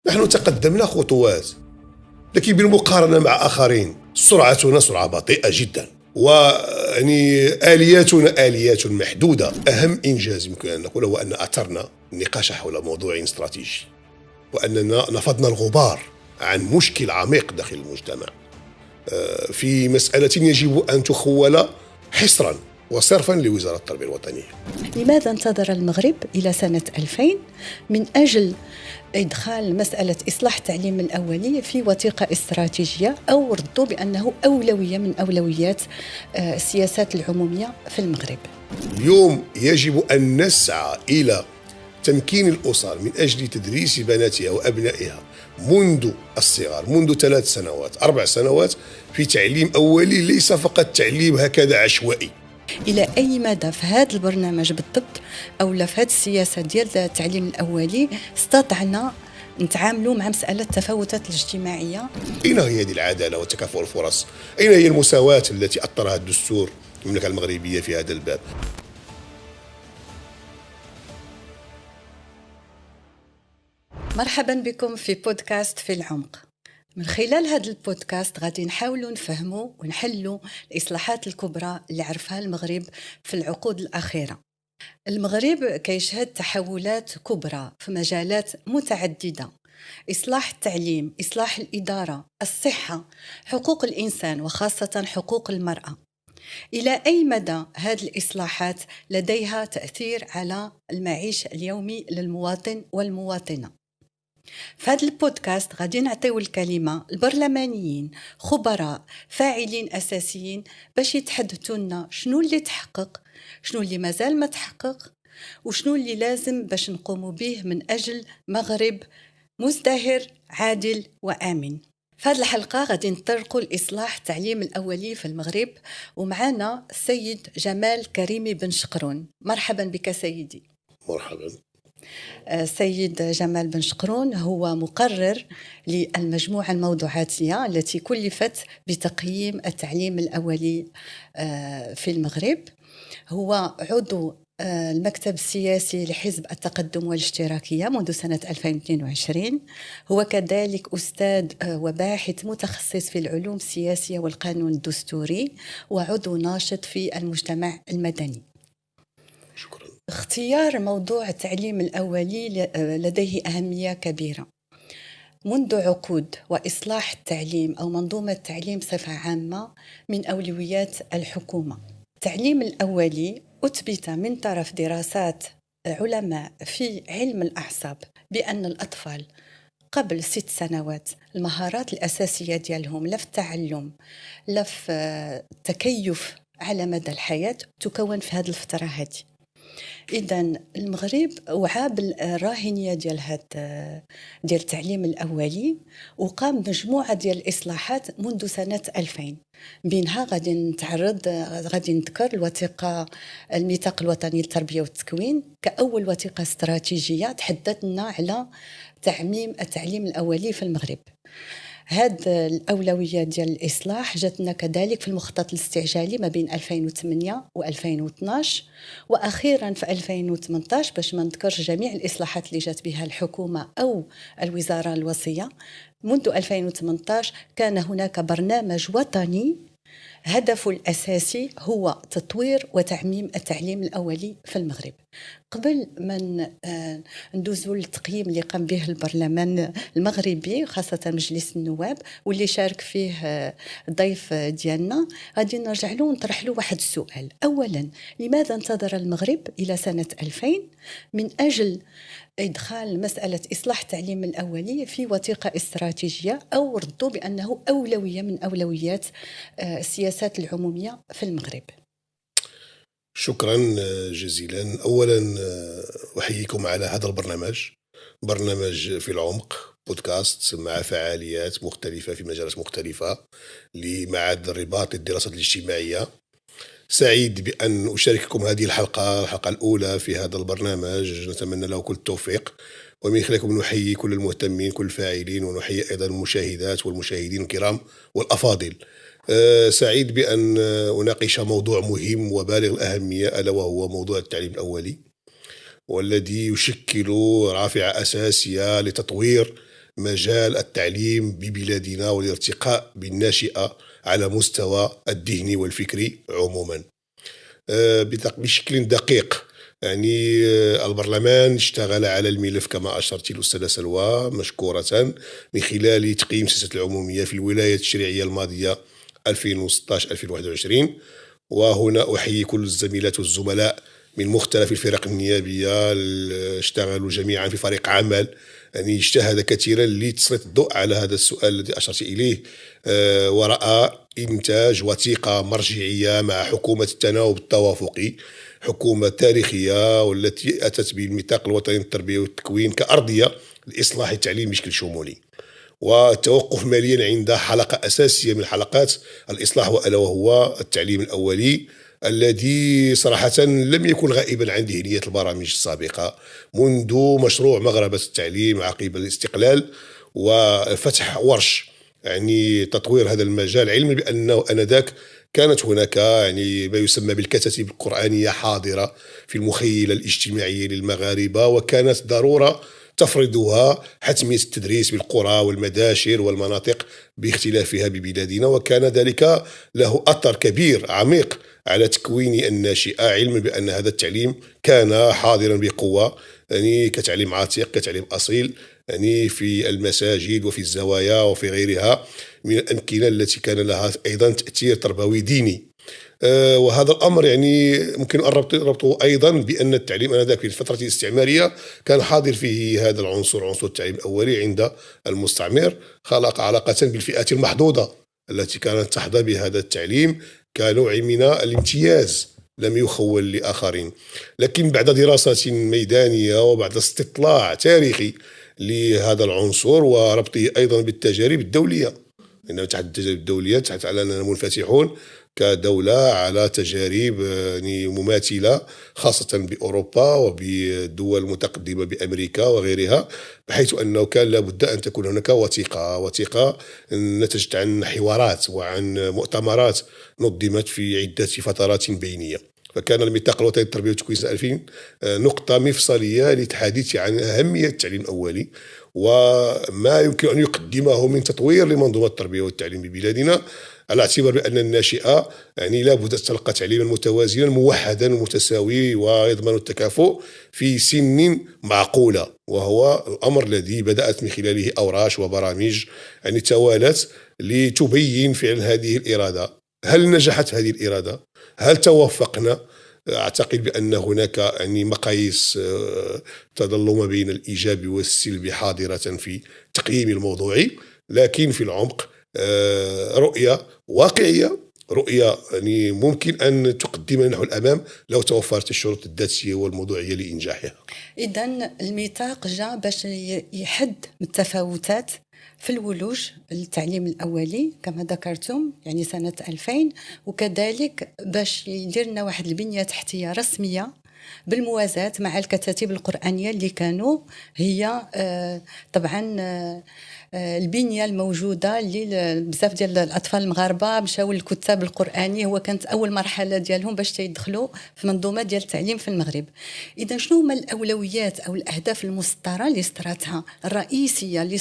نحن تقدمنا خطوات، لكن بالمقارنة مع آخرين سرعتنا سرعة بطيئة جدا، ويعني آليات محدودة. أهم إنجاز يمكن أن نقوله هو أن أثرنا النقاش حول موضوع استراتيجي، وأننا نفضنا الغبار عن مشكل عميق داخل المجتمع في مسألة يجب أن تخول حصرا وصرفا لوزارة التربية الوطنية. لماذا انتظر المغرب إلى سنة 2000 من أجل إدخال مسألة إصلاح التعليم الأولي في وثيقة استراتيجية، أو ردوا بأنه أولوية من أولويات السياسات العمومية في المغرب؟ اليوم يجب أن نسعى إلى تمكين الأسر من أجل تدريس بناتها وأبنائها منذ الصغر، منذ 3 سنوات 4 سنوات، في تعليم أولي، ليس فقط تعليم هكذا عشوائي. إلى أي مدى في هذا البرنامج بالضبط أو في هذه السياسة ديال التعليم الأولي استطعنا نتعاملوا مع مسألة التفاوتات الاجتماعية؟ أين هي هذه العدالة وتكافؤ الفرص؟ أين هي المساواة التي أطرها الدستور المملكة المغربية في هذا الباب؟ مرحبا بكم في بودكاست في العمق. من خلال هذا البودكاست غادي نحاولوا نفهموا ونحلوا الإصلاحات الكبرى اللي عرفها المغرب في العقود الأخيرة. المغرب كيشهد تحولات كبرى في مجالات متعددة: إصلاح التعليم، إصلاح الإدارة، الصحة، حقوق الإنسان وخاصة حقوق المرأة. إلى أي مدى هذه الإصلاحات لديها تأثير على المعيش اليومي للمواطن والمواطنة؟ في هذا البودكاست غادي نعطيو الكلمة البرلمانيين، خبراء، فاعلين أساسيين باش يتحدثوا لنا شنو اللي تحقق، شنو اللي مازال ما تحقق، وشنو اللي لازم باش نقوموا به من أجل مغرب مزدهر عادل وآمن. في هذه الحلقة غادي نطرقوا لإصلاح التعليم الأولي في المغرب، ومعنا السيد جمال كريمي بن شقرون. مرحبا بك سيدي. مرحبا. سيد جمال بن شقرون هو مقرر للمجموعة الموضوعاتية التي كلفت بتقييم التعليم الأولي في المغرب. هو عضو المكتب السياسي لحزب التقدم والاشتراكية منذ سنة 2022. هو كذلك أستاذ وباحث متخصص في العلوم السياسية والقانون الدستوري، وعضو ناشط في المجتمع المدني. شكرا. اختيار موضوع التعليم الأولي لديه أهمية كبيرة منذ عقود، وإصلاح التعليم أو منظومة التعليم بصفة عامة من أولويات الحكومة. التعليم الأولي أثبت من طرف دراسات علماء في علم الأعصاب بأن الأطفال قبل 6 سنوات المهارات الأساسية ديالهم لا في التعلم لا في التكيف على مدى الحياة تكون في هذه الفترة هذه. إذن المغرب وعى بالراهنية ديال التعليم الأولي، وقام بمجموعة ديال الإصلاحات منذ سنة 2000. بينها غادي نذكر الوثيقة الميثاق الوطني للتربية والتكوين كأول وثيقة استراتيجية تحدث لنا على تعميم التعليم الأولي في المغرب. هاد الأولوية ديال الإصلاح جاتنا كذلك في المخطط الاستعجالي ما بين 2008 و2012، وأخيرا في 2018 باش ما نذكرش جميع الإصلاحات اللي جات بها الحكومة أو الوزارة الوصية. منذ 2018 كان هناك برنامج وطني هدفه الأساسي هو تطوير وتعميم التعليم الأولي في المغرب. قبل ما ندوزوا للتقييم اللي قام به البرلمان المغربي خاصة مجلس النواب واللي شارك فيه الضيف ديالنا، غادي نرجع له ونطرح له واحد السؤال. أولا، لماذا انتظر المغرب إلى سنة 2000 من أجل إدخال مسألة إصلاح التعليم الأولي في وثيقة استراتيجية، أو ردوا بأنه أولوية من أولويات السياسات العمومية في المغرب؟ شكرا جزيلا. أولا أحييكم على هذا برنامج في العمق، بودكاست مع فعاليات مختلفة في مجالات مختلفة لمعهد الرباط للدراسات الاجتماعية. سعيد بأن أشارككم هذه الحلقة الأولى في هذا البرنامج، نتمنى له كل التوفيق، ومن خلالكم نحيي كل المهتمين كل الفاعلين، ونحيي أيضا المشاهدات والمشاهدين الكرام والأفاضل. سعيد بأن أناقش موضوع مهم وبالغ الأهمية، ألا وهو موضوع التعليم الأولي، والذي يشكل رافعة أساسية لتطوير مجال التعليم ببلادنا والارتقاء بالناشئة على مستوى الذهني والفكري عموما. بشكل دقيق يعني البرلمان اشتغل على الملف كما أشرت الأستاذة سلوى مشكورة من خلال تقييم سياسة العمومية في الولايات التشريعية الماضية 2016-2021. وهنا أحيي كل الزميلات والزملاء من مختلف الفرق النيابية اشتغلوا جميعا في فريق عمل يعني اجتهد كثيرا لتسليط الضوء على هذا السؤال الذي أشرت إليه، ورأى إنتاج وثيقة مرجعية مع حكومة التناوب التوافقي، حكومة تاريخية والتي أتت بالميثاق الوطني للتربية والتكوين كأرضية لإصلاح التعليم بشكل شمولي، والتوقف ماليا عند حلقة أساسية من حلقات الإصلاح وألا وهو التعليم الأولي الذي صراحة لم يكن غائبا عن ذهنية البرامج السابقة منذ مشروع مغربة التعليم عقب الاستقلال وفتح ورش يعني تطوير هذا المجال، علما بأنه آنذاك كانت هناك يعني ما يسمى بالكتاتيب القرآنية حاضرة في المخيلة الاجتماعية للمغاربة، وكانت ضرورة تفرضها حتمية التدريس بالقرى والمداشر والمناطق باختلافها ببلادنا، وكان ذلك له أثر كبير عميق على تكوين الناشئة، علما بأن هذا التعليم كان حاضرا بقوة يعني كتعليم عتيق كتعليم أصيل يعني في المساجد وفي الزوايا وفي غيرها من الأمكنة التي كان لها أيضا تأثير تربوي ديني. وهذا الأمر يعني ممكن ربطه أيضا بأن التعليم آنذاك في الفترة الاستعمارية كان حاضر فيه هذا العنصر، عنصر التعليم الأولي عند المستعمر، خلق علاقة بالفئات المحدودة التي كانت تحظى بهذا التعليم كنوع من الامتياز لم يخول لآخرين. لكن بعد دراسة ميدانية وبعد استطلاع تاريخي لهذا العنصر وربطه أيضا بالتجارب الدولية، إنه تحت التجارب الدولية تحت على أننا منفتحون كدولة على تجارب يعني مماثلة خاصة بأوروبا وبالدول المتقدمة بأمريكا وغيرها، بحيث أنه كان لابد أن تكون هناك وثيقة نتجت عن حوارات وعن مؤتمرات نظمت في عدة فترات بينية. فكان الميثاق الوطني للتربية والتكوين سنة 2000 نقطة مفصلية للحديث عن أهمية التعليم الأولي وما يمكن أن يقدمه من تطوير لمنظومة التربية والتعليم ببلادنا، على اعتبار بأن الناشئة يعني لابد أن تلقى تعليما متوازنا موحدا متساوي ويضمن التكافؤ في سن معقولة، وهو الأمر الذي بدأت من خلاله أوراش وبرامج يعني توالت لتبين فعل هذه الإرادة. هل نجحت هذه الإرادة؟ هل توفقنا؟ أعتقد بأن هناك يعني مقاييس تظل ما بين الإيجاب والسلب حاضرة في تقييم الموضوع، لكن في العمق رؤية واقعية، رؤية يعني ممكن أن تقدمنا نحو الأمام لو توفرت الشروط الذاتية والموضوعية لإنجاحها. إذن الميثاق جاء باش يحد التفاوتات في الولوج التعليم الأولي كما ذكرتم يعني سنة 2000، وكذلك باش يدير لنا واحد البنية تحتية رسمية بالموازاة مع الكتاتيب القرآنية اللي كانوا هي طبعا البنية الموجودة اللي بزاف ديال الأطفال المغاربة مشاو للكتاب القرآني، هو كانت أول مرحلة ديالهم باش يدخلوا في منظومة ديال التعليم في المغرب. إذا شنو هما الأولويات أو الأهداف المسطرة اللي استراتها الرئيسية اللي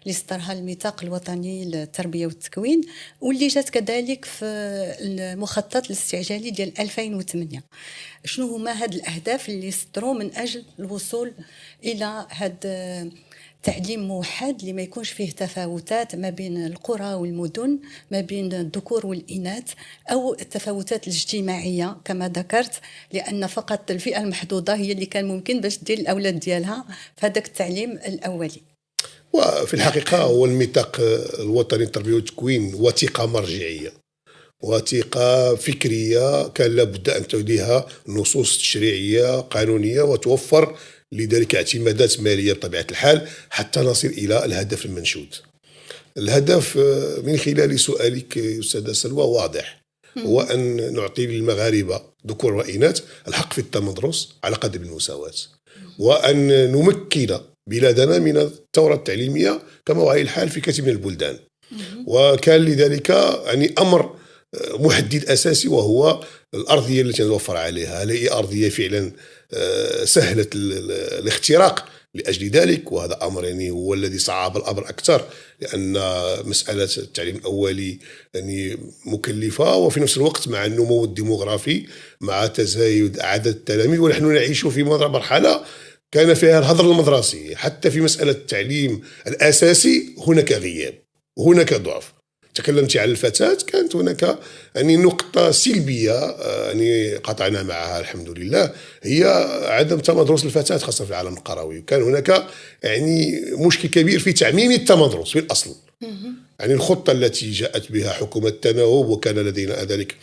استرها الميثاق الوطني للتربية والتكوين واللي جات كذلك في المخطط الاستعجالي ديال 2008؟ شنو هما هاد الأهداف اللي استروا من أجل الوصول إلى هاد تعليم موحد اللي ما يكونش فيه تفاوتات ما بين القرى والمدن، ما بين الذكور والإناث، أو التفاوتات الاجتماعية كما ذكرت، لأن فقط الفئة المحدودة هي اللي كان ممكن باش تدير الأولاد ديالها في هذاك التعليم الأولي. وفي الحقيقة هو الميثاق الوطني للتربية والتكوين وثيقة مرجعية، وثيقة فكرية كان لابد أن توليها نصوص تشريعية قانونية وتوفر لذلك اعتمادات مالية بطبيعة الحال حتى نصل إلى الهدف المنشود. الهدف من خلال سؤالك أستاذة سلوى واضح، هو أن نعطي للمغاربة ذكور وإناث الحق في التمدرس على قدر المساواة، وأن نمكن بلادنا من الثورة التعليمية كما هو الحال في كثير من البلدان. وكان لذلك يعني أمر محدد أساسي وهو الأرضية التي نتوفر عليها، هل هي أرضية فعلا سهلة الاختراق لأجل ذلك، وهذا أمر يعني هو الذي صعب الأمر أكثر، لأن مسألة التعليم الأولي يعني مكلفة، وفي نفس الوقت مع النمو الديموغرافي، مع تزايد عدد التلاميذ، ونحن نعيش في مرحلة كان فيها الهدر المدرسي. حتى في مسألة التعليم الأساسي هناك غياب وهناك ضعف. تكلمت عن الفتاة، كانت هناك يعني نقطة سلبية يعني قطعنا معها الحمد لله، هي عدم تمدرس الفتاة خاصة في العالم القروي. وكان هناك يعني مشكل كبير في تعميم التمدرس في الأصل. يعني الخطة التي جاءت بها حكومة التناوب، وكان لدينا ذلك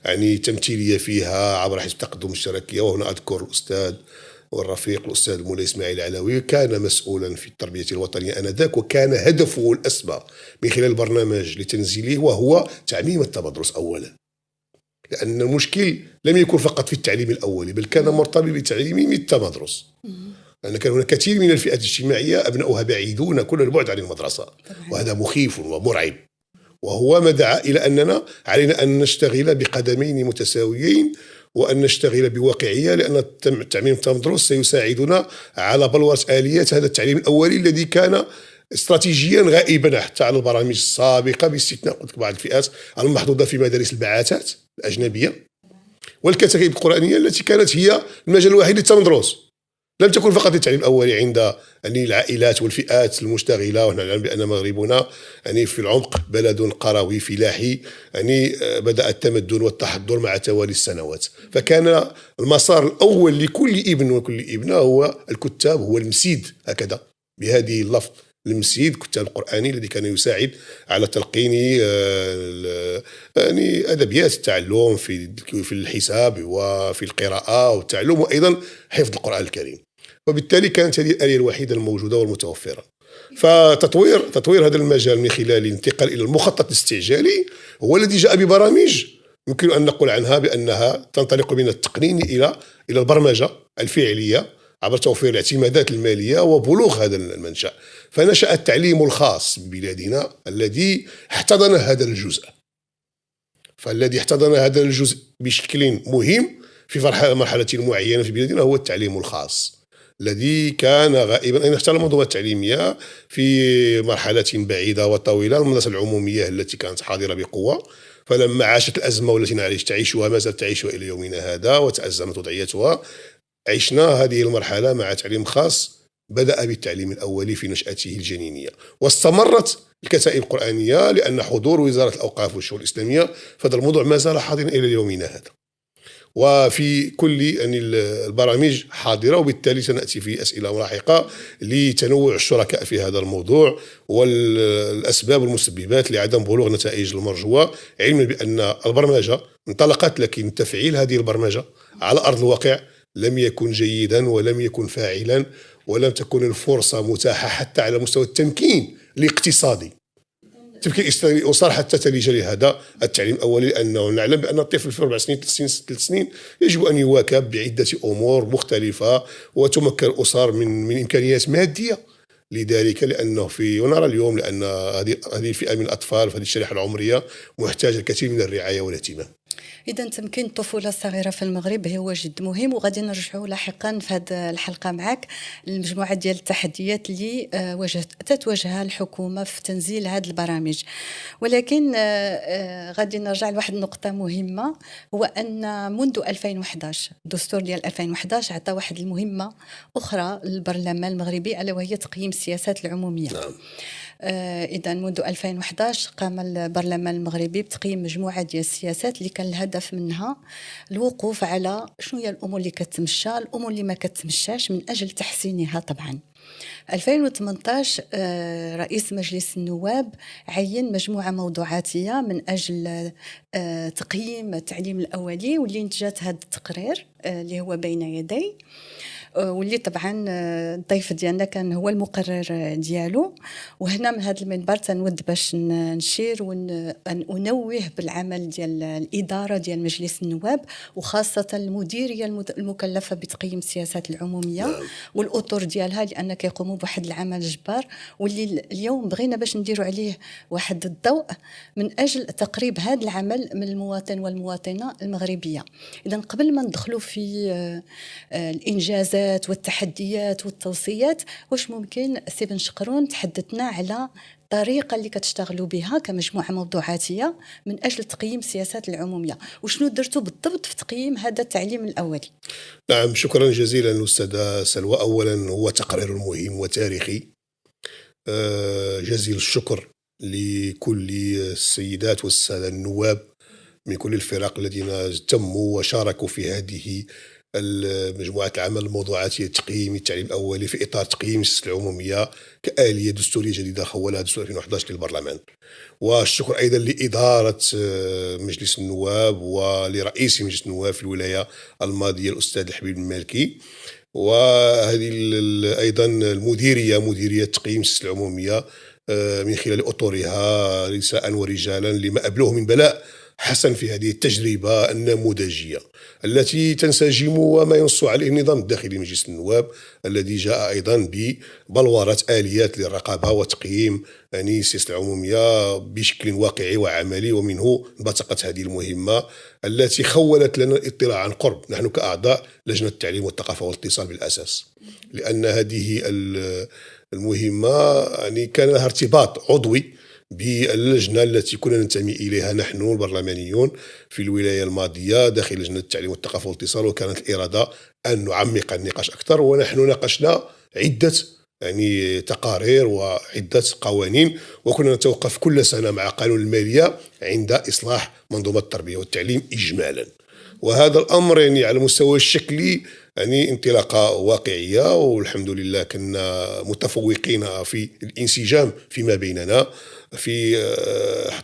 يعني تمثيلية فيها عبر حزب التقدم الاشتراكية، وهنا أذكر الأستاذ والرفيق الأستاذ مولاي إسماعيل العلوي، كان مسؤولا في التربية الوطنية آنذاك، وكان هدفه الأسمى من خلال البرنامج لتنزيله وهو تعميم التمدرس أولا، لأن المشكل لم يكن فقط في التعليم الأولي، بل كان مرتبط بتعليم التمدرس، لأن كان هناك كثير من الفئات الاجتماعية أبناؤها بعيدون كل البعد عن المدرسة، وهذا مخيف ومرعب، وهو ما دعا إلى أننا علينا أن نشتغل بقدمين متساويين، وأن نشتغل بواقعية، لأن التعليم التمدرس سيساعدنا على بلورة آليات هذا التعليم الأولي الذي كان استراتيجيا غائبا حتى على البرامج السابقة، باستثناء بعض الفئات المحظوظة في مدارس البعثات الأجنبية والكتاتيب القرآنية التي كانت هي المجال الوحيد للتمدرس. لم تكن فقط التعليم الأولي عند يعني العائلات والفئات المشتغلة، ونحن نعلم بأن مغربنا يعني في العمق بلد قروي فلاحي، يعني بدأ التمدن والتحضر مع توالي السنوات. فكان المسار الأول لكل ابن وكل ابنة هو الكتاب، هو المسيد، هكذا بهذه اللفظ، المسيد كتاب القرآني الذي كان يساعد على تلقين يعني أدبيات التعلم في الحساب وفي القراءة والتعلم، وأيضا حفظ القرآن الكريم. وبالتالي كانت هذه الآلية الوحيدة الموجودة والمتوفرة. فتطوير هذا المجال من خلال الانتقال إلى المخطط الاستعجالي هو الذي جاء ببرامج يمكن أن نقول عنها بأنها تنطلق من التقنين إلى البرمجة الفعلية عبر توفير الاعتمادات المالية وبلوغ هذا المنشأ. فنشأ التعليم الخاص ببلادنا الذي احتضن هذا الجزء، فالذي احتضن هذا الجزء بشكل مهم في مرحلة معينة في بلادنا هو التعليم الخاص الذي كان غائبا. أين احتل المنظومة التعليمية في مرحلة بعيدة وطويلة، المدرسة العمومية التي كانت حاضرة بقوة، فلما عاشت الأزمة والتي نعيش تعيشها ما زالت تعيشها إلى يومنا هذا وتأزمت وضعيتها، عشنا هذه المرحلة مع تعليم خاص بدأ بالتعليم الأولي في نشأته الجنينية، واستمرت الكتائب القرآنية لأن حضور وزارة الأوقاف والشؤون الإسلامية فهذا الموضوع ما زال حاضرا إلى يومنا هذا، وفي كل يعني البرامج حاضرة. وبالتالي سنأتي في أسئلة لاحقة لتنوع الشركاء في هذا الموضوع والأسباب والمسببات لعدم بلوغ النتائج المرجوة، علما بأن البرمجة انطلقت، لكن تفعيل هذه البرمجة على أرض الواقع لم يكن جيدا ولم يكن فاعلا، ولم تكن الفرصة متاحة حتى على مستوى التمكين الاقتصادي، تمكين الأسر حتى تلج لهذا التعليم الأولي، لأنه نعلم بأن الطفل في 4 سنين 3 سنين يجب أن يواكب بعدة أمور مختلفة وتمكن الأسر من إمكانيات مادية لذلك، لأنه ونرى اليوم لأن هذه الفئة من الأطفال في هذه الشريحة العمرية محتاجة الكثير من الرعاية والاهتمام. إذا تمكين الطفولة الصغيرة في المغرب هو جد مهم، وغادي نرجعوا لاحقا في هذه الحلقة معك المجموعة ديال التحديات اللي تتواجهها الحكومة في تنزيل هذه البرامج. ولكن غادي نرجع لواحد النقطة مهمة، هو أن منذ 2011 الدستور ديال 2011 عطى واحد المهمة أخرى للبرلمان المغربي، ألا وهي تقييم السياسات العمومية. نعم. إذا منذ 2011 قام البرلمان المغربي بتقييم مجموعة ديال السياسات اللي كان الهدف منها الوقوف على شنو هي الأمور اللي كتمشى، الأمور اللي ما كتمشاش، من أجل تحسينها. طبعا 2018 رئيس مجلس النواب عين مجموعة موضوعاتية من أجل تقييم التعليم الأولي، واللي انتجت هذا التقرير اللي هو بين يدي، واللي طبعا الضيف ديالنا كان هو المقرر ديالو. وهنا من هذا المنبر تنود باش نشير وننوه بالعمل ديال الإدارة ديال مجلس النواب، وخاصة المديرية المكلفة بتقييم السياسات العمومية والأطر ديالها، لأن كيقوموا بواحد العمل جبار، واللي اليوم بغينا باش نديروا عليه واحد الضوء من أجل تقريب هذا العمل من المواطن والمواطنة المغربية. إذا قبل ما ندخلوا في الإنجازات الأولويات والتحديات والتوصيات، واش ممكن سي بن شقرون تحدثنا على الطريقة اللي كتشتغلوا بها كمجموعة موضوعاتية من أجل تقييم السياسات العمومية، وشنو درتوا بالضبط في تقييم هذا التعليم الأولي؟ نعم، شكرا جزيلا أستاذة سلوى. أولا هو تقرير مهم وتاريخي، جزيل الشكر لكل السيدات والسادة النواب من كل الفرق الذين اهتموا وشاركوا في هذه مجموعة العمل الموضوعاتية تقييم التعليم الأولي في إطار تقييم السياسة العمومية كآلية دستورية جديدة خولها دستور 2011 للبرلمان. والشكر أيضا لإدارة مجلس النواب ولرئيس مجلس النواب في الولاية الماضية الأستاذ الحبيب المالكي، وهذه أيضا مديرية تقييم السياسة العمومية من خلال أطورها نساء ورجالا لما أبلوه من بلاء حسن في هذه التجربة النموذجية التي تنسجم وما ينص عليه النظام الداخلي لمجلس النواب، الذي جاء أيضا ببلورة آليات للرقابة وتقييم يعني السياسة العمومية بشكل واقعي وعملي، ومنه انبثقت هذه المهمة التي خولت لنا الاطلاع عن قرب نحن كأعضاء لجنة التعليم والثقافة والاتصال بالأساس، لأن هذه المهمة يعني كان لها ارتباط عضوي باللجنة التي كنا ننتمي إليها نحن البرلمانيون في الولاية الماضية داخل لجنة التعليم والثقافة والاتصال، وكانت الإرادة أن نعمق النقاش أكثر. ونحن ناقشنا عدة يعني تقارير وعدة قوانين، وكنا نتوقف كل سنة مع قانون المالية عند إصلاح منظومة التربية والتعليم إجمالا. وهذا الأمر يعني على المستوى الشكلي يعني انطلاقة واقعية، والحمد لله كنا متفوقين في الانسجام فيما بيننا في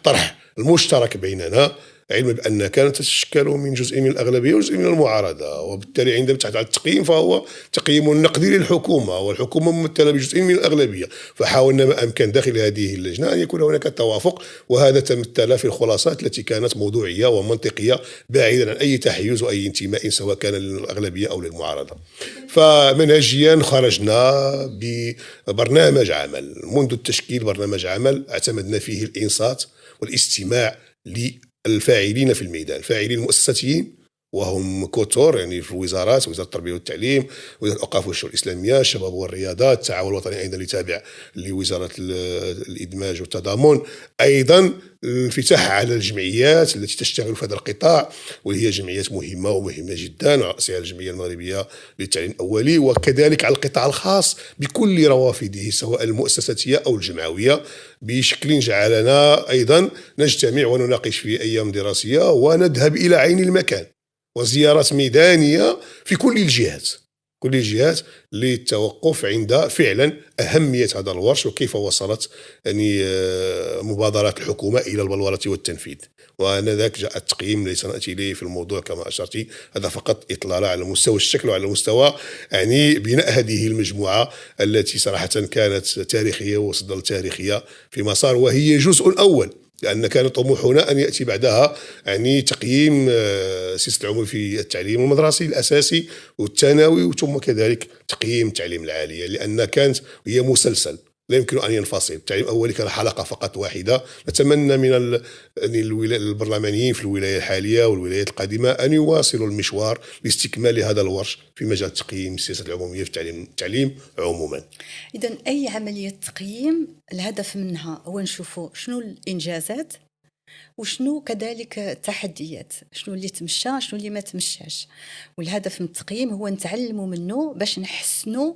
طرح المشترك بيننا، علما بأن كانت تتشكل من جزء من الأغلبية وجزء من المعارضة، وبالتالي عندما تحت على التقييم فهو تقييم نقدي للحكومة، والحكومة ممثلة بجزء من الأغلبية، فحاولنا ما أمكن داخل هذه اللجنة أن يكون هناك توافق، وهذا تمثل في الخلاصات التي كانت موضوعية ومنطقية بعيدا عن أي تحيز وأي انتماء سواء كان للأغلبية أو للمعارضة. فمنهجيا خرجنا ببرنامج عمل منذ التشكيل، برنامج عمل اعتمدنا فيه الإنصات والاستماع الفاعلين في الميدان، الفاعلين المؤسساتيين وهم كثر يعني في الوزارات، وزارة التربية والتعليم، وزارة الأوقاف والشؤون الإسلامية، الشباب والرياضات، التعاون الوطني أيضا اللي تابع لوزارة الإدماج والتضامن، أيضا الانفتاح على الجمعيات التي تشتغل في هذا القطاع، وهي جمعيات مهمة ومهمة جدا، على رأسها الجمعية المغربية للتعليم الأولي، وكذلك على القطاع الخاص بكل روافده سواء المؤسساتية أو الجمعوية، بشكل جعلنا أيضا نجتمع ونناقش في أيام دراسية ونذهب إلى عين المكان وزيارات ميدانية في كل الجهات للتوقف عند فعلا أهمية هذا الورش وكيف وصلت يعني مبادرات الحكومة إلى البلورة والتنفيذ. وآنذاك جاء التقييم، ليس نأتي إليه في الموضوع كما أشرتي، هذا فقط إطلالة على مستوى الشكل وعلى مستوى يعني بناء هذه المجموعة التي صراحة كانت تاريخية وصدر تاريخية في مسار، وهي جزء أول، لأن كان طموحنا أن يأتي بعدها يعني تقييم سياسة العمومية في التعليم المدرسي الأساسي والثانوي، ثم كذلك تقييم التعليم العالي، لأن كانت هي مسلسل لا يمكن أن ينفصل. التعليم الأولي كان حلقة فقط واحدة. نتمنى من البرلمانيين في الولاية الحالية والولايات القادمة أن يواصلوا المشوار لاستكمال هذا الورش في مجال تقييم السياسة العمومية في التعليم عموما. إذن أي عملية تقييم الهدف منها هو نشوفوا شنو الإنجازات وشنو كذلك التحديات، شنو اللي تمشى شنو اللي ما تمشاش، والهدف من التقييم هو نتعلموا منه باش نحسنوا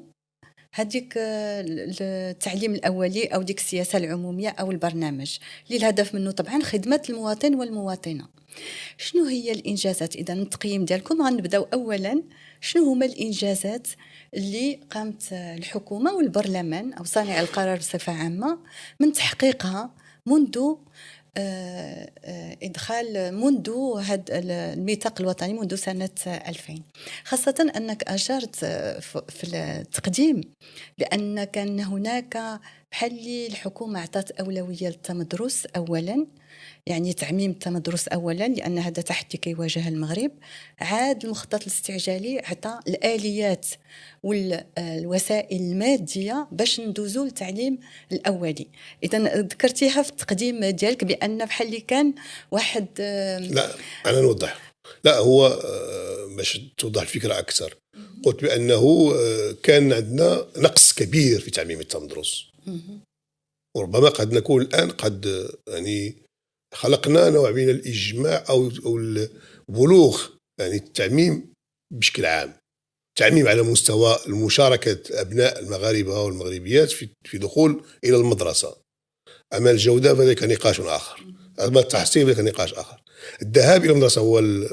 هذيك التعليم الأولي أو ديك السياسة العمومية أو البرنامج اللي الهدف منه طبعا خدمة المواطن والمواطنة. شنو هي الإنجازات؟ إذا التقييم ديالكم غنبداو أولا، شنو هما الإنجازات اللي قامت الحكومة والبرلمان أو صانع القرار بصفة عامة من تحقيقها منذ منذ هذا الميثاق الوطني منذ سنة 2000، خاصة أنك أشرت في التقديم لأن كان هناك بحال الحكومة أعطت أولوية للتمدرس أولا، يعني تعميم التمدرس أولا لأن هذا تحدي كيواجه المغرب. عاد المخطط الاستعجالي عطى الآليات والوسائل المادية باش ندوزو للتعليم الأولي. إذا ذكرتيها في التقديم ديالك بأن بحال اللي كان واحد لا، أنا نوضح لا، هو باش توضح الفكرة أكثر، قلت بأنه كان عندنا نقص كبير في تعميم التمدرس، وربما قد نكون الآن قد يعني خلقنا نوع من الإجماع أو البلوغ يعني التعميم بشكل عام، تعميم على مستوى المشاركة أبناء المغاربة والمغربيات في دخول إلى المدرسة. أما الجودة فذلك نقاش آخر، أما التحصيل فذلك نقاش آخر. الذهاب إلى المدرسة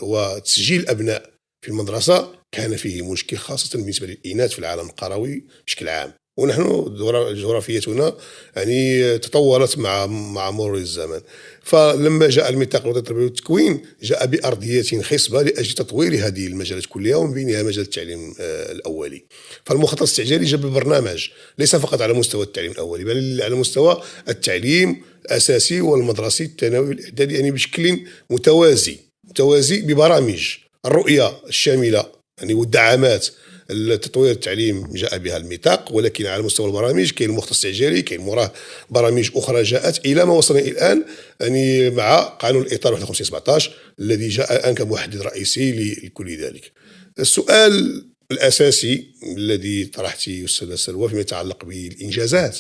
وتسجيل الأبناء في المدرسة كان فيه مشكل، خاصة بالنسبة للإناث في العالم القروي بشكل عام، ونحن جغرافيتنا يعني تطورت مع مرور الزمن. فلما جاء الميثاق الوطني للتربية والتكوين جاء بأرضية خصبة لأجل تطوير هذه المجالات كلها، ومن بينها مجال التعليم الأولي. فالمخطط الاستعجالي جاب برنامج ليس فقط على مستوى التعليم الأولي بل على مستوى التعليم الأساسي والمدرسي الثانوي والإعدادي، يعني بشكل متوازي ببرامج الرؤية الشاملة يعني والدعامات. التطوير التعليم جاء بها الميثاق، ولكن على مستوى البرامج كاين المخطط الاستعجالي، كاين مراه برامج اخرى جاءت الى ما وصلنا الان يعني مع قانون الاطار 51/17 الذي جاء الان كمحدد رئيسي لكل ذلك. السؤال الاساسي الذي طرحته استاذه سلوى فيما يتعلق بالانجازات،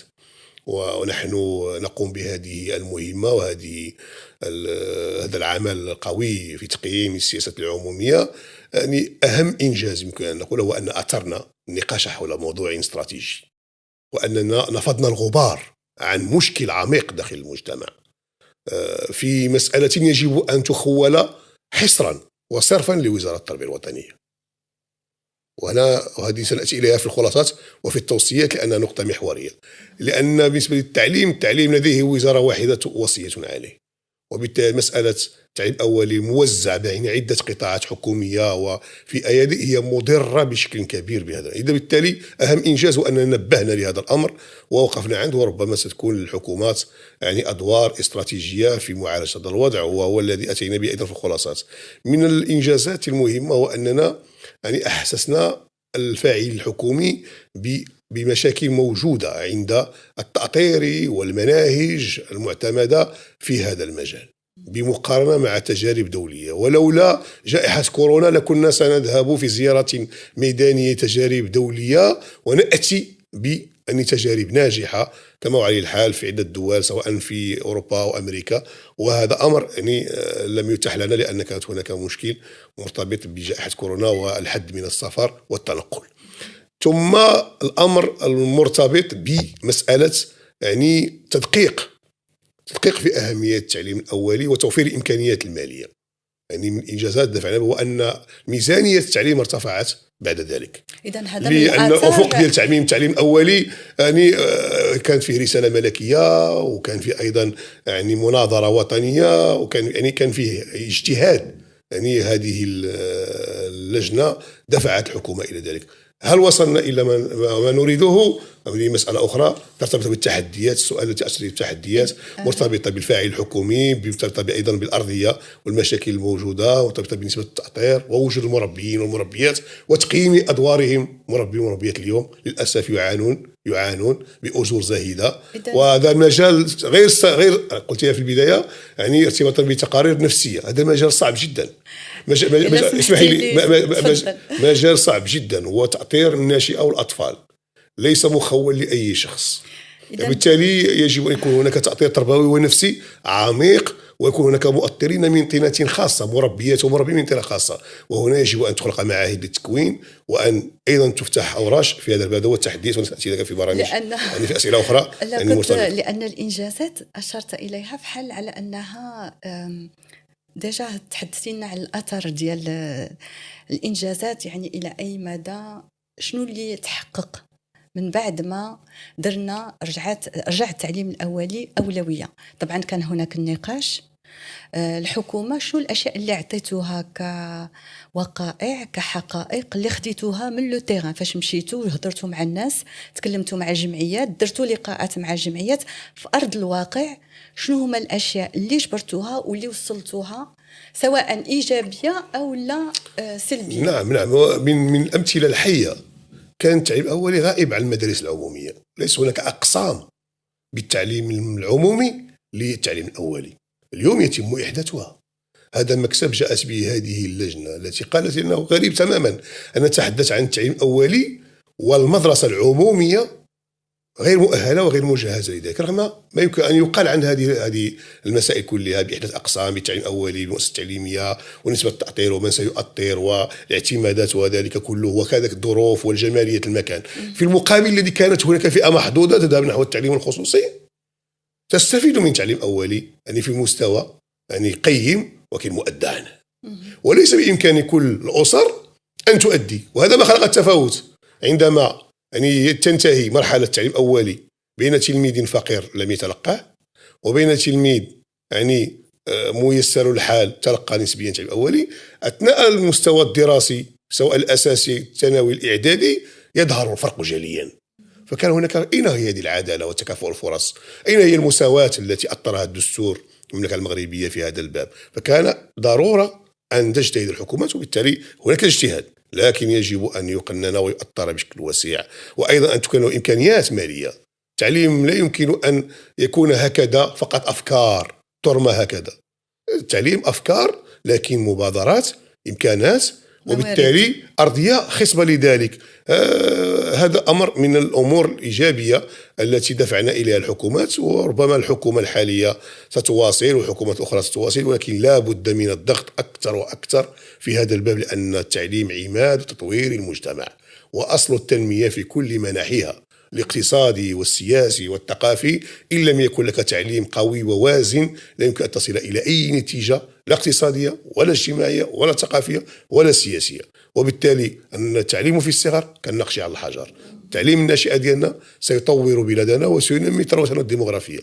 ونحن نقوم بهذه المهمة وهذه هذا العمل القوي في تقييم السياسات العمومية. يعني أهم إنجاز يمكن أن نقول هو أن أثرنا النقاش حول موضوع استراتيجي، وأننا نفضنا الغبار عن مشكل عميق داخل المجتمع في مسألة يجب أن تخول حصرا وصرفا لوزارة التربية الوطنية. وهذه سنأتي إليها في الخلاصات وفي التوصيات لأنها نقطة محورية، لأن بالنسبة للتعليم، التعليم لديه وزارة واحدة وصية عليه، وبالتالي مسألة التعليم الأولي موزع بين عدة قطاعات حكومية وفي أيادي هي مضرة بشكل كبير بهذا. إذا بالتالي أهم إنجاز هو أننا نبهنا لهذا الأمر ووقفنا عنده، وربما ستكون للحكومات يعني أدوار استراتيجية في معالجة هذا الوضع، وهو الذي أتينا به أيضا في الخلاصات. من الإنجازات المهمة هو أننا يعني أحسسنا الفاعل الحكومي بمشاكل موجودة عند التأطير والمناهج المعتمدة في هذا المجال بمقارنة مع تجارب دولية. ولولا جائحة كورونا لكنا سنذهب في زيارة ميدانية تجارب دولية ونأتي بأن تجارب ناجحة كما هو عليه الحال في عدة دول سواء في أوروبا وأمريكا، وهذا أمر يعني لم يتح لنا لأن كانت هناك مشكل مرتبط بجائحة كورونا والحد من السفر والتنقل. ثم الأمر المرتبط بمسألة يعني تدقيق في أهمية التعليم الأولي وتوفير الإمكانيات المالية. يعني من إنجازات دفعنا هو أن ميزانية التعليم ارتفعت بعد ذلك، إذن هذا لأن الأفق ديال التعليم الأولي يعني كان فيه رسالة ملكية، وكان فيه أيضا يعني مناظرة وطنية، وكان يعني كان فيه اجتهاد. يعني هذه اللجنة دفعت الحكومة إلى ذلك. هل وصلنا إلى ما نريده؟ هذه مسألة أخرى ترتبط بالتحديات. السؤال التي أسأل التحديات مرتبطة بالفاعل الحكومي، مرتبطة أيضا بالأرضية والمشاكل الموجودة، مرتبطة بالنسبة للتأطير ووجود المربيين والمربيات وتقييم أدوارهم. مربين ومربيات اليوم للأسف يعانون بأجور زاهدة، وهذا المجال غير قلتها في البداية يعني ارتباطا بتقارير نفسية. هذا المجال صعب جدا، اسمحي لي، مجال صعب جدا، وتأطير الناشئة والأطفال ليس مخول لأي شخص. بالتالي يجب أن يكون هناك تأطير تربوي ونفسي عميق، ويكون هناك مؤطرين من طينة خاصة، مربيات ومربين من طينة خاصة. وهنا يجب أن تخلق معاهد للتكوين، وأن أيضا تفتح أوراش في هذا الباب والتحديات، ونسأتي لك في برامج يعني في أسئلة أخرى لأن الإنجازات أشرت إليها في حل على أنها ديجا تحدثينا على الأثر ديال الإنجازات، يعني إلى أي مدى شنو اللي تحقق من بعد ما درنا رجع التعليم الأولي أولوية. طبعا كان هناك النقاش الحكومة شنو الأشياء اللي عطيتوها كوقائع كحقائق اللي خديتوها من لو تيران، فاش مشيتوا هضرتوا مع الناس، تكلمتوا مع الجمعيات، درتوا لقاءات مع الجمعيات في أرض الواقع، شنو هما الأشياء اللي جبرتوها واللي وصلتوها سواء إيجابية أو لا سلبية؟ نعم من الأمثلة الحية. كان التعليم الأولي غائب عن المدارس العمومية، ليس هناك أقسام بالتعليم العمومي للتعليم الأولي. اليوم يتم إحداثها. هذا مكسب جاءت به هذه اللجنة التي قالت إنه غريب تماما أن نتحدث عن التعليم الأولي والمدرسة العمومية غير مؤهلة وغير مجهزة لذلك، رغم ما يمكن أن يقال عن هذه المسائل كلها بإحداث أقسام بالتعليم الأولي بالمؤسسة التعليمية ونسبة التأطير ومن سيؤطر والاعتمادات وذلك كله وكذلك الظروف والجمالية المكان. في المقابل الذي كانت هناك فئة محدودة تذهب نحو التعليم الخصوصي تستفيد من تعليم أولي يعني في مستوى يعني قيم ولكن مؤدى عنه، وليس بإمكان كل الأسر أن تؤدي. وهذا ما خلق التفاوت عندما يعني تنتهي مرحلة التعليم الأولي بين تلميذ فقير لم يتلقاه وبين تلميذ يعني ميسر الحال تلقى نسبيا التعليم الأولي. أثناء المستوى الدراسي سواء الأساسي الثانوي الإعدادي يظهر الفرق جليا. فكان هناك أين هي هذه العدالة وتكافؤ الفرص؟ أين هي المساواة التي أطرها الدستور المملكة المغربية في هذا الباب؟ فكان ضرورة أن تجتهد الحكومات، وبالتالي هناك اجتهاد، لكن يجب أن يقنن ويؤطر بشكل وسيع، وأيضا أن تكون إمكانيات مالية. التعليم لا يمكن أن يكون هكذا فقط أفكار ترمى هكذا. التعليم أفكار لكن مبادرات، إمكانات، وبالتالي أرضية خصبة لذلك. هذا أمر من الأمور الإيجابية التي دفعنا إليها الحكومات، وربما الحكومة الحالية ستواصل والحكومات الأخرى ستواصل، ولكن لا بد من الضغط أكثر وأكثر في هذا الباب، لأن التعليم عماد تطوير المجتمع وأصل التنمية في كل مناحيها الاقتصادي والسياسي والثقافي. إن لم يكن لك تعليم قوي ووازن لا يمكن أن تصل إلى أي نتيجة لا اقتصادية ولا اجتماعية ولا ثقافية ولا سياسية. وبالتالي أن التعليم في الصغر كالنقش على الحجر. تعليم الناشئة ديالنا سيطور بلادنا وسينمي ثروتنا الديمغرافية،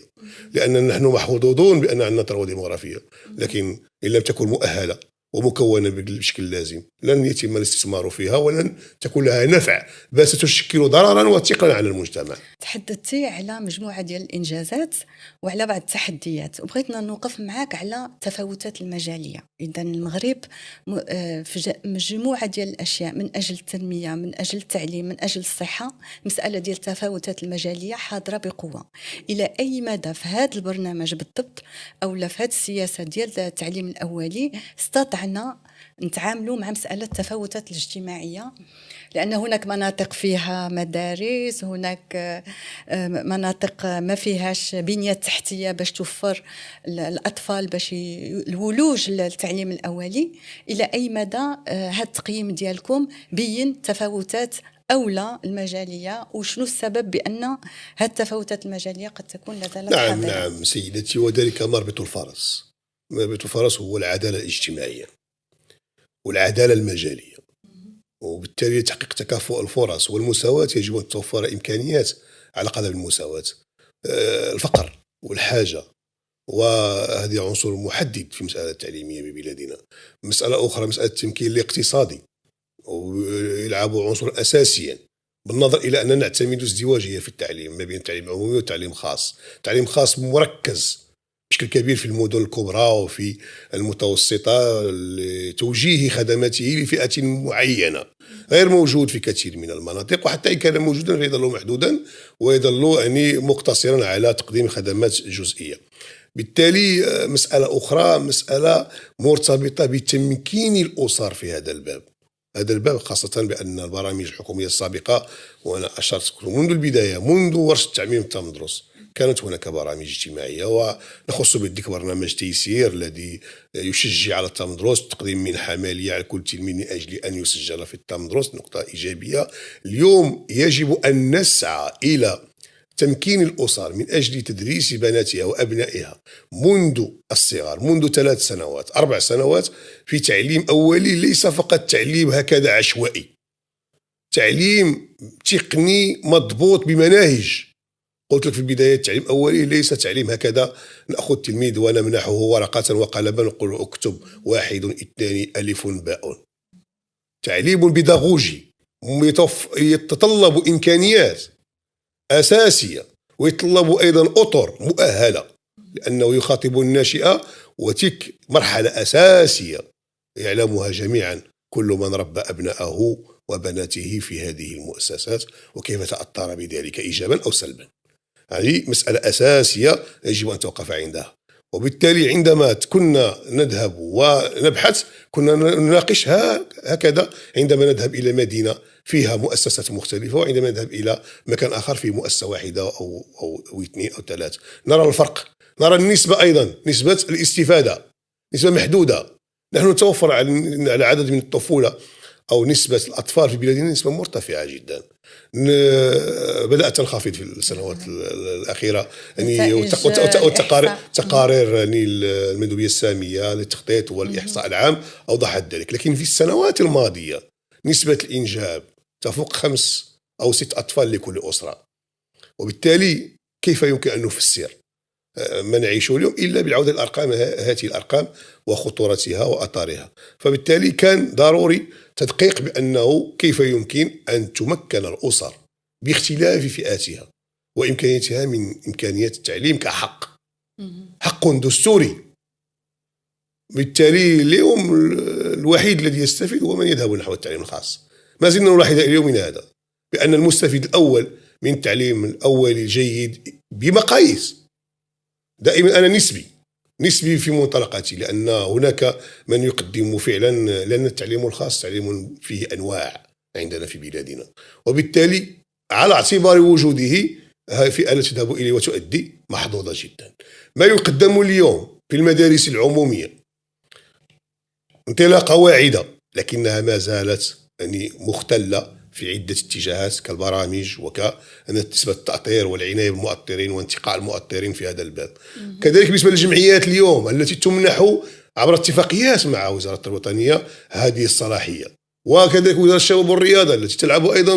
لأننا نحن محظوظون بأن عندنا ثروة ديمغرافية، لكن إن لم تكن مؤهلة ومكونة بالشكل اللازم لن يتم الاستثمار فيها ولن تكون لها نفع، بل ستشكل ضررا وثقلا على المجتمع. تحدثتي على مجموعة ديال الإنجازات وعلى بعض التحديات، وبغيتنا نوقف معاك على التفاوتات المجالية. إذا المغرب في مجموعة ديال الأشياء من أجل التنمية، من أجل التعليم، من أجل الصحة، مسألة ديال التفاوتات المجالية حاضرة بقوة. إلى أي مدى في هذا البرنامج بالضبط أو في هذه السياسة ديال التعليم الأولي استطعنا نتعاملوا مع مسألة التفاوتات الاجتماعية؟ لأن هناك مناطق فيها مدارس، هناك مناطق ما فيهاش بنية تحتية باش توفر الأطفال باش الولوج للتعليم الأولي. إلى أي مدى هذا التقييم ديالكم بين تفاوتات أولى المجالية، وشنو السبب بأن هذه التفاوتات المجالية قد تكون لا زالت حاضرة؟ نعم سيدتي، وذلك مربط الفرس. مربط الفرس هو العدالة الاجتماعية والعدالة المجالية، وبالتالي تحقيق تكافؤ الفرص والمساواة يجب أن توفر إمكانيات على قدر المساواة. الفقر والحاجة وهذه عنصر محدد في مسألة التعليمية ببلادنا. مسألة أخرى مسألة التمكين الاقتصادي، ويلعب عنصر أساسيا بالنظر إلى أننا نعتمد ازدواجية في التعليم ما بين التعليم العمومي والتعليم الخاص. تعليم خاص مركز بشكل كبير في المدن الكبرى وفي المتوسطة لتوجيه خدماته لفئة معينة، غير موجود في كثير من المناطق، وحتى إن كان موجودا فيظل محدودا ويظل يعني مقتصرا على تقديم خدمات جزئية. بالتالي مسألة أخرى مسألة مرتبطة بتمكين الأسر في هذا الباب. هذا الباب خاصة بأن البرامج الحكومية السابقة، وأنا أشرت منذ البداية منذ ورشة تعميم التمدرس كانت هناك برامج اجتماعية، ونخص بالذكر برنامج تيسير الذي يشجع على التمدرس، تقديم منحة مالية على كل تلميذ من أجل أن يسجل في التمدرس، نقطة إيجابية. اليوم يجب أن نسعى إلى تمكين الأسر من أجل تدريس بناتها وأبنائها منذ الصغر، منذ 3 سنوات 4 سنوات، في تعليم أولي ليس فقط تعليم هكذا عشوائي، تعليم تقني مضبوط بمناهج. قلت لك في البداية التعليم الأولي ليس تعليم هكذا نأخذ تلميذ ونمنحه ورقة وقلما ونقول له اكتب 1 2 ألف باء. تعليم بيداغوجي يتطلب إمكانيات أساسية ويتطلب أيضا أطر مؤهلة، لأنه يخاطب الناشئة، وتلك مرحلة أساسية يعلمها جميعا كل من ربى أبنائه وبناته في هذه المؤسسات وكيف تأثر بذلك إيجابا أو سلبا. هذه مسألة أساسية يجب أن توقف عندها. وبالتالي عندما كنا نذهب ونبحث كنا نناقش هكذا عندما نذهب إلى مدينة فيها مؤسسات مختلفة، وعندما نذهب إلى مكان آخر فيه مؤسسة واحدة أو اثنين أو ثلاث، نرى الفرق، نرى النسبة أيضا، نسبة الاستفادة نسبة محدودة. نحن نتوفر على عدد من الطفولة أو نسبة الأطفال في بلادنا نسبة مرتفعة جدا، بدأت تنخفض في السنوات الأخيرة يعني، وتقارير يعني المندوبية السامية للتخطيط والإحصاء العام أوضحت ذلك. لكن في السنوات الماضية نسبة الإنجاب تفوق 5 أو 6 أطفال لكل أسرة، وبالتالي كيف يمكن أن نفسر ما نعيشه اليوم إلا بالعودة للأرقام، هذه الأرقام وخطورتها وأثارها. فبالتالي كان ضروري تدقيق بأنه كيف يمكن أن تمكن الأسر باختلاف فئاتها وإمكانياتها من إمكانيات التعليم كحق، حق دستوري. بالتالي اليوم الوحيد الذي يستفيد هو من يذهب نحو التعليم الخاص. ما زلنا نلاحظ اليوم من هذا بأن المستفيد الأول من التعليم الأولي الجيد بمقاييس، دائما أنا نسبي في منطلقاتي، لأن هناك من يقدم فعلا، لأن التعليم الخاص تعليم فيه أنواع عندنا في بلادنا، وبالتالي على اعتبار وجوده فئة التي تذهب إليه وتؤدي محظوظة جدا. ما يقدم اليوم في المدارس العمومية انطلاقة واعدة، لكنها ما زالت يعني مختلة في عدة اتجاهات كالبرامج نسبة التأطير والعناية بالمؤطرين وانتقاء المؤطرين في هذا الباب. كذلك بالنسبة للجمعيات اليوم التي تمنح عبر اتفاقيات مع وزارة التربية الوطنية هذه الصلاحية، وكذلك وزارة الشباب والرياضة التي تلعب أيضا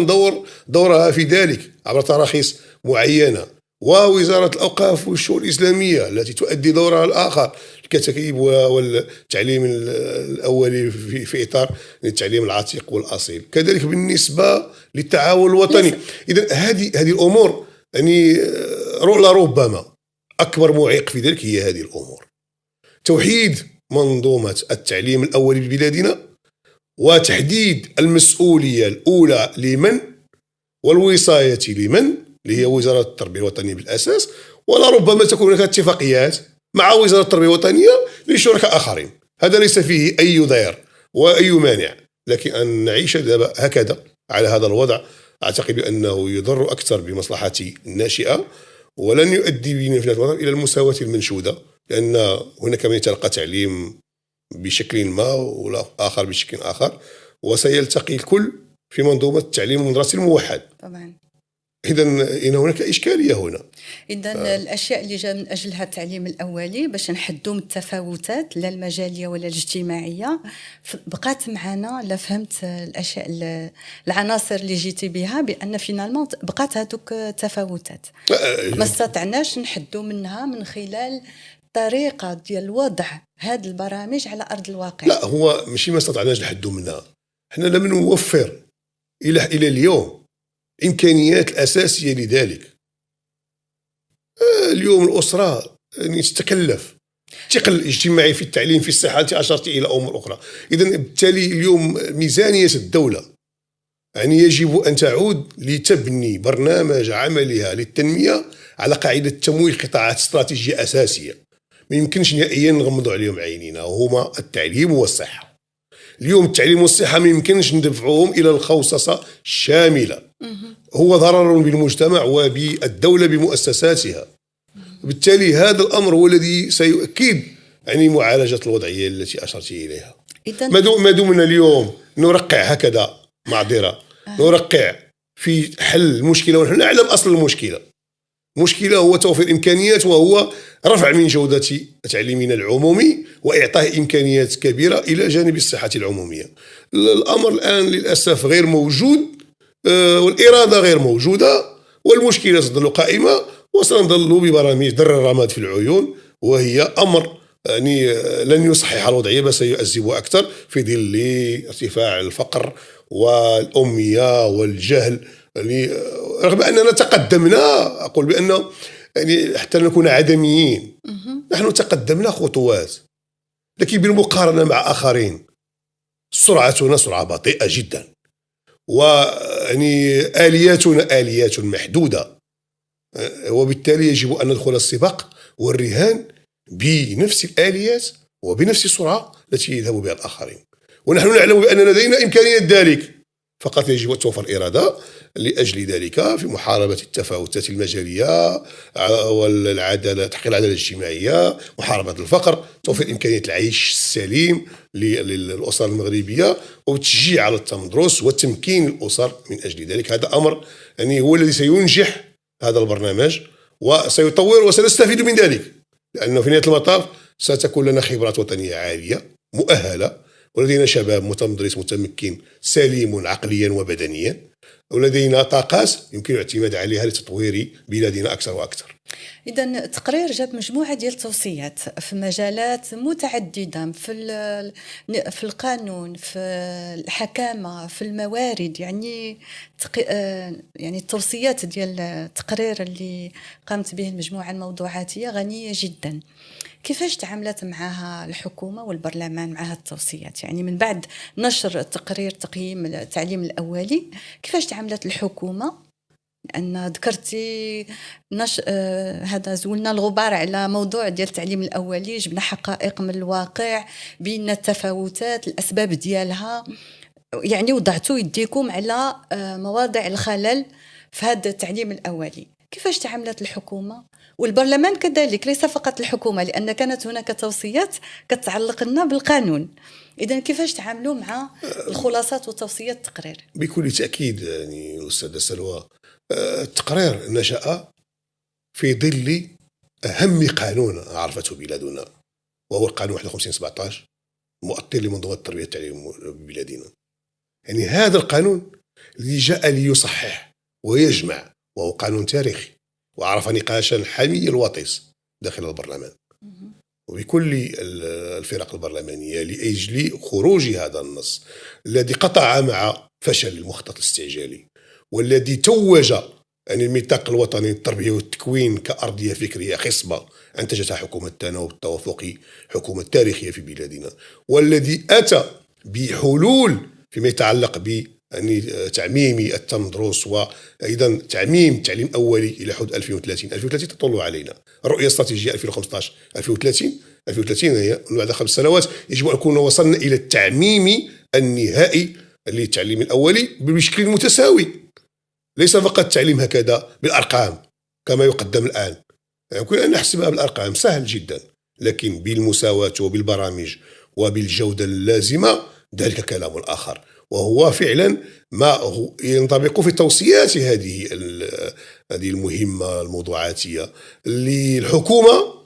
دورها في ذلك عبر تراخيص معينة، ووزارة الأوقاف والشؤون الإسلامية التي تؤدي دورها الآخر كتكييب والتعليم الأولي في إطار التعليم العتيق والأصيل، كذلك بالنسبة للتعاون الوطني. إذن هذه الأمور يعني ربما أكبر معيق في ذلك هي هذه الأمور، توحيد منظومة التعليم الأولي ببلادنا وتحديد المسؤولية الأولى لمن والوصاية لمن، اللي هي وزارة التربية الوطنية بالأساس، ولا ربما تكون هناك اتفاقيات مع وزارة التربية الوطنية لشركاء آخرين. هذا ليس فيه أي ضير وأي مانع، لكن أن نعيش هكذا على هذا الوضع أعتقد أنه يضر أكثر بمصلحة الناشئة، ولن يؤدي بنا في الوطن إلى المساواة المنشودة، لأن هناك من يتلقى تعليم بشكل ما والآخر بشكل آخر، وسيلتقي الكل في منظومة التعليم المدرسي الموحد. طبعا. إذن هناك إشكالية هنا. إذن الأشياء اللي جاء من أجلها التعليم الأولي باش نحدوا من التفاوتات لا المجالية ولا الاجتماعية بقات معنا، لا فهمت الأشياء العناصر اللي جيتي بها بأن فينالمون بقات هذوك تفاوتات ما استطعناش نحدوا منها من خلال طريقة ديال وضع هذه البرامج على أرض الواقع. لا، هو ماشي ما استطعناش نحدوا منها، احنا لم نوفر إلى اليوم إمكانيات الأساسية لذلك. اليوم الأسرة يعني تتكلف الثقل الاجتماعي في التعليم في الصحة، أنت أشرت إلى أمور أخرى. إذن بالتالي اليوم ميزانية الدولة يعني يجب أن تعود لتبني برنامج عملها للتنمية على قاعدة تمويل قطاعات استراتيجية أساسية ما يمكنش نهائيا نغمضوا عليهم عينينا، وهما التعليم والصحة. اليوم التعليم والصحة ما يمكنش ندفعوهم إلى الخوصصة الشاملة، هو ضرر بالمجتمع وبالدولة بمؤسساتها. بالتالي هذا الأمر هو الذي سيؤكد يعني معالجة الوضعية التي أشرت إليها. ما دمنا اليوم نرقع هكذا معذرة نرقع في حل المشكلة ونحن نعلم أصل المشكلة هو توفير إمكانيات، وهو رفع من جودة تعليمنا العمومي وإعطاء إمكانيات كبيرة إلى جانب الصحة العمومية. الأمر الآن للأسف غير موجود، والإرادة غير موجودة، والمشكلة تظل قائمة، وسنظل ببرامج در الرماد في العيون، وهي أمر يعني لن يصحح الوضعية بل سيؤذبها أكثر في ظل ارتفاع الفقر والأمية والجهل. يعني رغم أننا تقدمنا، أقول بأنه يعني حتى نكون عدميين، نحن تقدمنا خطوات، لكن بالمقارنة مع آخرين سرعتنا سرعة بطيئة جدا، ويعني آلياتنا آليات محدودة، وبالتالي يجب أن ندخل السباق والرهان بنفس الآليات وبنفس السرعة التي يذهب بها الآخرين. ونحن نعلم بأن لدينا إمكانية ذلك، فقط يجب أن توفر الإرادة لأجل ذلك في محاربة التفاوتات المجالية والعدالة، تحقيق العدالة الاجتماعية، محاربة الفقر، توفير إمكانية العيش السليم للأسر المغربية، وتشجيع على التمدرس وتمكين الأسر من أجل ذلك. هذا أمر يعني هو الذي سينجح هذا البرنامج وسيطور وسنستفيد من ذلك، لأنه في نهاية المطاف ستكون لنا خبرات وطنية عالية مؤهلة، ولدينا شباب متمدرس متمكن سليم عقليا وبدنيا، ولدينا طاقات يمكن الاعتماد عليها لتطوير بلادنا أكثر وأكثر. إذا التقرير جاب مجموعة ديال التوصيات في مجالات متعددة، في القانون، في الحكامة، في الموارد. يعني يعني التوصيات ديال التقرير اللي قامت به المجموعة الموضوعاتية غنية جدا. كيفاش تعاملت معها الحكومة والبرلمان مع هذه التوصيات؟ يعني من بعد نشر التقرير تقييم التعليم الأولي، كيفاش تعاملت الحكومة؟ لأن ذكرتي هذا زولنا الغبار على موضوع ديال التعليم الأولي، جبنا حقائق من الواقع، بينا التفاوتات، الأسباب ديالها، يعني وضعتوا يديكم على مواضع الخلل في هذا التعليم الأولي. كيفاش تعاملت الحكومة والبرلمان كذلك؟ ليس فقط الحكومة، لأن كانت هناك توصيات كتعلق لنا بالقانون. إذن كيفاش تعاملوا مع الخلاصات وتوصيات التقرير؟ بكل تأكيد يعني أستاذة سلوى، التقرير نشأ في ظل أهم قانون عرفته بلادنا، وهو القانون 51/17 مؤطر لمنظومة التربية والتعليم ببلادنا. يعني هذا القانون الذي جاء ليصحح ويجمع، وهو قانون تاريخي وعرف نقاشا حامي الوطيس داخل البرلمان وبكل الفرق البرلمانية لأجل خروج هذا النص الذي قطع مع فشل المخطط الاستعجالي، والذي توج عن الميثاق الوطني للتربية والتكوين كأرضية فكرية خصبة أنتجتها حكومة التناوب التوافقي، حكومة تاريخية في بلادنا، والذي أتى بحلول فيما يتعلق ب يعني تعميم التمدرس وأيضا تعميم التعليم أولي إلى حدود 2030 تطل علينا. الرؤية الاستراتيجية 2015-2030 هي بعد 5 سنوات يجب أن نكون وصلنا إلى التعميم النهائي للتعليم الأولي بشكل متساوي، ليس فقط التعليم هكذا بالأرقام كما يقدم الآن. يمكن أن نحسبها بالأرقام سهل جدا، لكن بالمساواة وبالبرامج وبالجودة اللازمة ذلك كلام آخر، وهو فعلا ما هو ينطبق في توصيات هذه المهمة الموضوعاتية للحكومة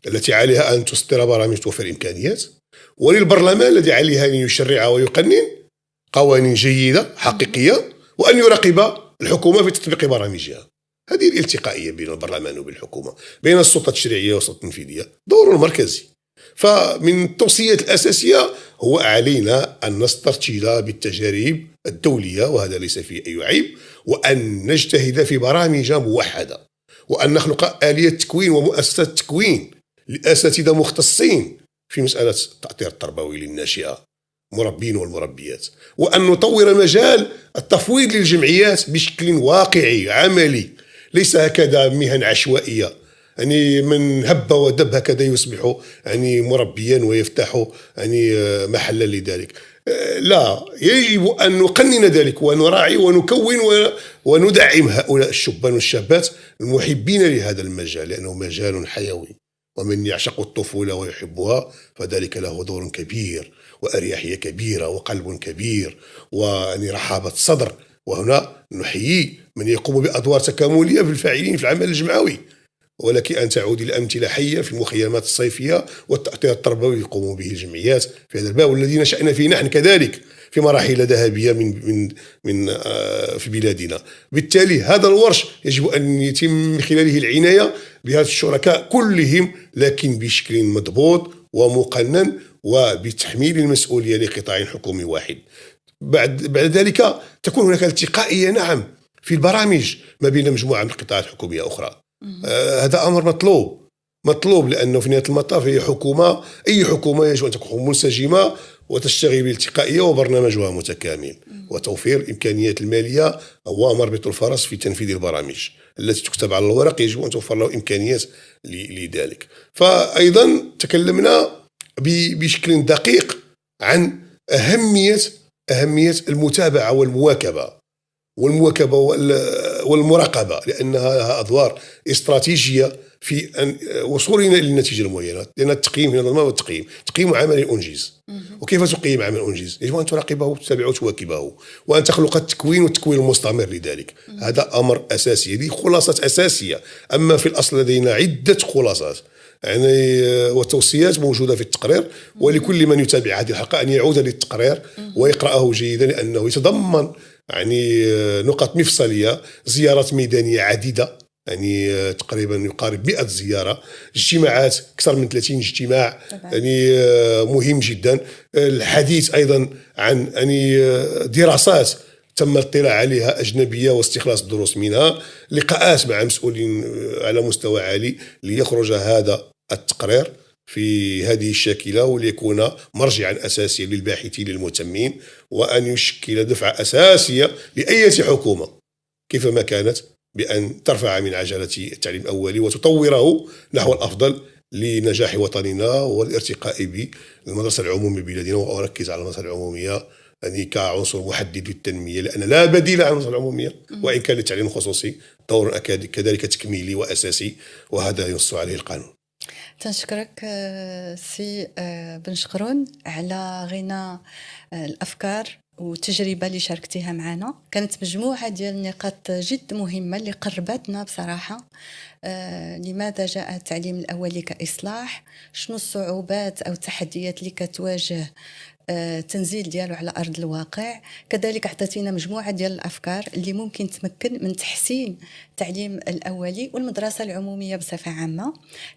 التي عليها أن تصدر برامج توفر إمكانيات، وللبرلمان الذي عليها أن يشرع ويقنن قوانين جيدة حقيقية، وأن يراقب الحكومة في تطبيق برامجها. هذه الالتقائية بين البرلمان وبالحكومة، بين السلطة التشريعية والسلطة التنفيذية، دور مركزي. فمن التوصيات الأساسية هو علينا أن نسترشد بالتجارب الدولية، وهذا ليس فيه أي عيب، وأن نجتهد في برامج موحدة، وأن نخلق آلية تكوين ومؤسسات تكوين لأساتذة مختصين في مسألة التأطير التربوي للناشئة مربين والمربيات، وأن نطور مجال التفويض للجمعيات بشكل واقعي عملي، ليس هكذا مهن عشوائية، يعني من هب ودب هكذا يصبح يعني مربيا ويفتح يعني محلا لذلك. لا، يجب أن نقنن ذلك ونراعي ونكون وندعم هؤلاء الشبان والشابات المحبين لهذا المجال، لأنه مجال حيوي، ومن يعشق الطفولة ويحبها فذلك له دور كبير وأريحية كبيرة وقلب كبير ويعني رحابة صدر. وهنا نحيي من يقوم بأدوار تكاملية في الفاعلين في العمل الجمعوي، ولك أن تعودي الأمثلة حية في المخيمات الصيفية والتأطير التربوي يقوم به الجمعيات في هذا الباب، والذي نشأنا فيه نحن كذلك في مراحل ذهبية من في بلادنا. بالتالي هذا الورش يجب أن يتم من خلاله العناية بهذا الشركاء كلهم، لكن بشكل مضبوط ومقنن وبتحميل المسؤولية لقطاع حكومي واحد. بعد ذلك تكون هناك التقائية نعم في البرامج ما بين مجموعة من القطاعات الحكومية أخرى. هذا أمر مطلوب لأنه في نهاية المطاف هي حكومة، أي حكومة يجب أن تكون منسجمة وتشتغل بالتقائية وبرنامجها متكامل، وتوفير إمكانيات المالية هو مربط الفرس في تنفيذ البرامج. التي تكتب على الورق يجب أن توفر له إمكانيات لذلك. فأيضا تكلمنا بشكل دقيق عن أهمية المتابعة والمواكبة والمراقبة، لأنها أدوار استراتيجية في أن وصولنا للنتيجة المعينة. لأن التقييم هنا ما هو تقييم عمل أنجز. وكيف تقيم عمل أنجز؟ يجب أن تراقبه وتتابعه وتواكبه، وأن تخلق التكوين المستمر لذلك. هذا أمر أساسي، هذه خلاصة أساسية. أما في الأصل لدينا عدة خلاصات يعني وتوصيات موجودة في التقرير، ولكل من يتابع هذه الحلقة أن يعود للتقرير ويقرأه جيدا، لأنه يتضمن يعني نقاط مفصلية، زيارات ميدانية عديدة، يعني تقريبا يقارب 100 زيارة، اجتماعات أكثر من 30 اجتماع يعني مهم جدا. الحديث أيضا عن يعني دراسات تم الاطلاع عليها أجنبية واستخلاص الدروس منها، لقاءات مع مسؤولين على مستوى عالي ليخرج هذا التقرير في هذه الشاكلة وليكون مرجعا أساسيا للباحثين المهتمين، وأن يشكل دفعة أساسية لأي حكومة كيفما كانت بأن ترفع من عجلة التعليم الأولي وتطوره نحو الأفضل لنجاح وطننا والارتقاء بالمدرسة العمومية ببلادنا. وأركز على المدرسة العمومية يعني كعنصر محدد للتنمية، لأن لا بديل عن المدرسة العمومية، وإن كان للتعليم الخصوصي دور كذلك تكميلي وأساسي، وهذا ينص عليه القانون. تنشكرك سي بن شقرون على غنى الأفكار والتجربة اللي شاركتيها معنا. كانت مجموعة ديال النقاط جد مهمة اللي قربتنا بصراحة. لماذا جاء التعليم الأولي كإصلاح؟ شنو الصعوبات أو التحديات اللي كتواجه تنزيل ديالو على أرض الواقع؟ كذلك أعطيتينا مجموعة ديال الأفكار اللي ممكن تمكن من تحسين التعليم الأولي والمدرسة العمومية بصفة عامة.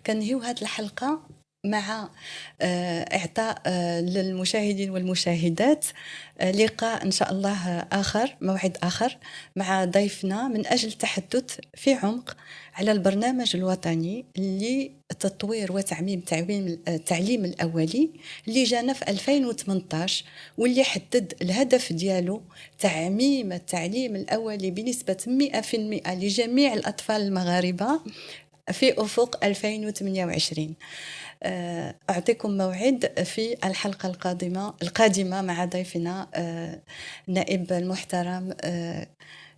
كنهيو هذه الحلقة مع إعطاء للمشاهدين والمشاهدات لقاء إن شاء الله آخر، موعد آخر مع ضيفنا من أجل التحدث في عمق على البرنامج الوطني لتطوير وتعميم التعليم الأولي اللي جانا في 2018، واللي حدد الهدف ديالو تعميم التعليم الأولي بنسبة 100% لجميع الأطفال المغاربة في أفق 2028. أعطيكم موعد في الحلقة القادمة مع ضيفنا النائب المحترم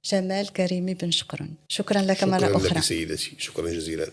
جمال كريمي بن شقرون. شكرا لك مرة أخرى. شكرا لك سيدتي، شكرا جزيلا.